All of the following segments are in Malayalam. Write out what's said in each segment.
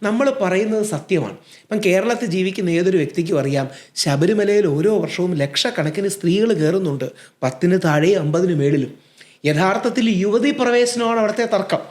നമ്മൾ പറയുന്നത് സത്യമാണ്. ഇപ്പം കേരളത്തിൽ ജീവിക്കുന്ന ഏതൊരു വ്യക്തിക്കും അറിയാം, ശബരിമലയിൽ ഓരോ വർഷവും ലക്ഷക്കണക്കിന് സ്ത്രീകൾ കയറുന്നുണ്ട്, 10 താഴെ 50 മേളിലും. യഥാർത്ഥത്തിൽ യുവതീ പ്രവേശനമാണ് അവിടുത്തെ തർക്കം.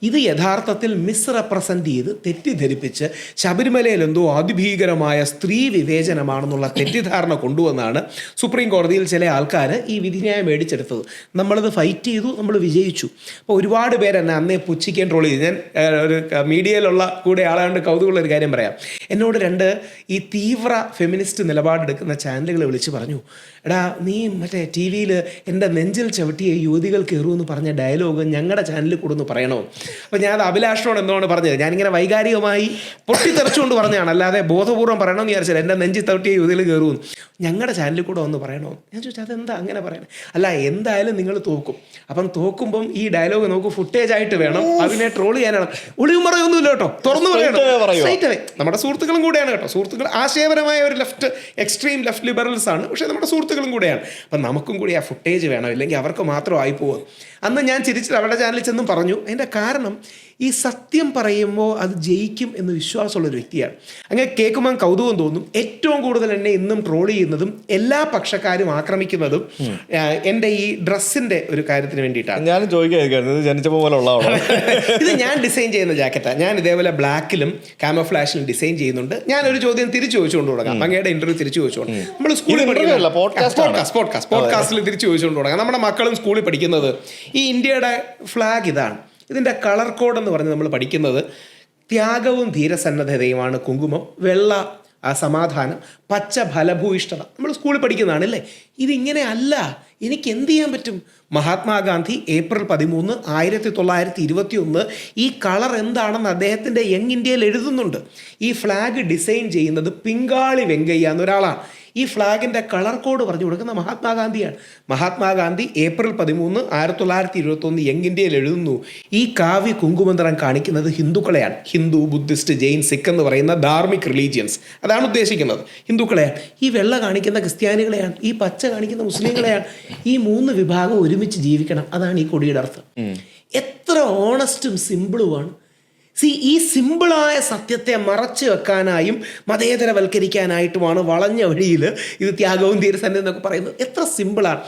ഇത് യഥാർത്ഥത്തിൽ മിസ്റെപ്രസെൻ്റ് ചെയ്ത് തെറ്റിദ്ധരിപ്പിച്ച് ശബരിമലയിൽ എന്തോ അതിഭീകരമായ സ്ത്രീ വിവേചനമാണെന്നുള്ള തെറ്റിദ്ധാരണ കൊണ്ടുവന്നാണ് സുപ്രീം കോടതിയിൽ ചില ആൾക്കാർ ഈ വിധിന്യായം മേടിച്ചെടുത്തത്. നമ്മളത് ഫൈറ്റ് ചെയ്തു, നമ്മൾ വിജയിച്ചു. അപ്പോൾ ഒരുപാട് പേര് എന്നെ അന്നേ പുച്ഛിക്കാൻ ട്രോൾ ചെയ്തു. ഞാൻ ഒരു മീഡിയയിലുള്ള കൂടെ ആളാണ്ട് കൗതുകമുള്ളൊരു കാര്യം പറയാം. എന്നോട് 2 ഈ തീവ്ര ഫെമിനിസ്റ്റ് നിലപാടെടുക്കുന്ന ചാനലുകൾ വിളിച്ച് പറഞ്ഞു, എടാ നീ മറ്റേ ടി വിയിൽ എൻ്റെ നെഞ്ചിൽ ചവിട്ടിയ യുവതികൾ കയറുമെന്ന് പറഞ്ഞ ഡയലോഗ് ഞങ്ങളുടെ ചാനലിൽ കൂടെ ഒന്ന് പറയണോ? അപ്പോൾ ഞാൻ അത് അഭിലാഷനോട് എന്തുകൊണ്ട് പറഞ്ഞത്, ഞാനിങ്ങനെ വൈകാരികമായി പൊട്ടിത്തെറിച്ചുകൊണ്ട് പറഞ്ഞതാണ്, അല്ലാതെ ബോധപൂർവ്വം പറയണമെന്ന് വിചാരിച്ചാൽ എൻ്റെ നെഞ്ചിൽ തവിട്ടിയ യുവതികൾ കയറുമെന്ന്. ഞങ്ങളുടെ ചാനലിൽ കൂടെ ഒന്ന് പറയണോ? ഞാൻ ചോദിച്ചാൽ അതെന്താ അങ്ങനെ പറയണേ? അല്ല, എന്തായാലും നിങ്ങൾ തോക്കും. അപ്പം തോക്കുമ്പം ഈ ഡയലോഗ് നമുക്ക് ഫുട്ടേജ് ആയിട്ട് വേണം, അതിനെ ട്രോൾ ചെയ്യാനാണ്. ഒളിവും പറയൊന്നുമില്ല കേട്ടോ, തുറന്നു പറയണം, സ്ട്രൈറ്റ് അവേ. നമ്മുടെ സുഹൃത്തുക്കളും കൂടെയാണ് കേട്ടോ, സുഹൃത്തുക്കൾ ആശയപരമായ ഒരു എക്സ്ട്രീം ലെഫ്റ്റ് ലിബറൽസ് ആണ്, പക്ഷേ നമ്മുടെ സുഹൃത്തുക്കളും കൂടെയാണ്. അപ്പം നമുക്കും കൂടി ആ ഫുട്ടേജ് വേണം, ഇല്ലെങ്കിൽ അവർക്ക് മാത്രം ആയിപ്പോകും. അന്ന് ഞാൻ ചിരിച്ചിട്ട് അവരുടെ ചാനലിൽ ചെന്നും പറഞ്ഞു. അതിൻ്റെ കാരണം ഈ സത്യം പറയുമ്പോൾ അത് ജയിക്കും എന്ന് വിശ്വാസമുള്ളൊരു വ്യക്തിയാണ്. അങ്ങനെ കേൾക്കുമ്പോൾ കൗതുകം തോന്നും. ഏറ്റവും കൂടുതൽ എന്നെ ഇന്നും ട്രോൾ ചെയ്യുന്നതും എല്ലാ പക്ഷക്കാരും ആക്രമിക്കുന്നതും എൻ്റെ ഈ ഡ്രസ്സിൻ്റെ ഒരു കാര്യത്തിന് വേണ്ടിയിട്ടാണ്. ഞാൻ ഇത് ഞാൻ ഡിസൈൻ ചെയ്യുന്ന ജാക്കറ്റാണ്. ഞാൻ ഇതേപോലെ ബ്ലാക്കിലും കാമോഫ്ലാഷിലും ഡിസൈൻ ചെയ്യുന്നുണ്ട്. ഞാനൊരു ചോദ്യം തിരിച്ചു ചോദിച്ചുകൊണ്ട് തുടങ്ങാം. അങ്ങയുടെ ഇന്റർവ്യൂ തിരിച്ചു ചോദിച്ചുകൊണ്ട് നമ്മൾ സ്കൂളിൽ പഠിക്കുന്ന പോഡ്കാസ്റ്റിൽ തിരിച്ചു ചോദിച്ചുകൊണ്ട് തുടങ്ങാം. നമ്മുടെ മക്കളും സ്കൂളിൽ പഠിക്കുന്നത് ഈ ഇന്ത്യയുടെ ഫ്ലാഗ് ഇതാണ്. ഇതിൻ്റെ കളർ കോഡ് എന്ന് പറഞ്ഞ് നമ്മൾ പഠിക്കുന്നത് ത്യാഗവും ധീരസന്നദ്ധതയുമാണ് കുങ്കുമം, വെള്ള സമാധാനം, പച്ച ഫലഭൂയിഷ്ഠത. നമ്മൾ സ്കൂളിൽ പഠിക്കുന്നതാണ് അല്ലേ? ഇതിങ്ങനെ അല്ല. എനിക്ക് എന്ത് ചെയ്യാൻ പറ്റും? മഹാത്മാഗാന്ധി ഏപ്രിൽ 13, 1921 ഈ കളർ എന്താണെന്ന് അദ്ദേഹത്തിൻ്റെ യങ് ഇന്ത്യയിൽ എഴുതുന്നുണ്ട്. ഈ ഫ്ലാഗ് ഡിസൈൻ ചെയ്യുന്നത് പിങ്കാളി വെങ്കയ്യ എന്നൊരാളാണ്. ഈ ഫ്ലാഗിൻ്റെ കളർ കോഡ് പറഞ്ഞു കൊടുക്കുന്ന മഹാത്മാഗാന്ധിയാണ്. മഹാത്മാഗാന്ധി ഏപ്രിൽ 13, 1921 യങ് ഇന്ത്യയിൽ എഴുതുന്നു, ഈ കാവ്യ കുങ്കുമന്ത്രം കാണിക്കുന്നത് ഹിന്ദുക്കളെയാണ്. ഹിന്ദു, ബുദ്ധിസ്റ്റ്, ജെയിൻ, സിഖ് എന്ന് പറയുന്ന ധാർമ്മിക് റിലീജിയൻസ്, അതാണ് ഉദ്ദേശിക്കുന്നത്, ഹിന്ദുക്കളെയാണ്. ഈ വെള്ള കാണിക്കുന്ന ക്രിസ്ത്യാനികളെയാണ്, ഈ പച്ച കാണിക്കുന്ന മുസ്ലിങ്ങളെയാണ്. ഈ 3 വിഭാഗം ഒരുമിച്ച് ജീവിക്കണം, അതാണ് ഈ കൊടിയുടെ അർത്ഥം. എത്ര ഓണസ്റ്റും സിമ്പിളുമാണ്. ഈ സിമ്പിളായ സത്യത്തെ മറച്ചു വെക്കാനായും മതേതരവൽക്കരിക്കാനായിട്ടുമാണ് വളഞ്ഞ വഴിയിൽ ഇത് ത്യാഗവും ധീരസന്നദ്ധയും എന്നൊക്കെ പറയുന്നത്. എത്ര സിമ്പിളാണ്.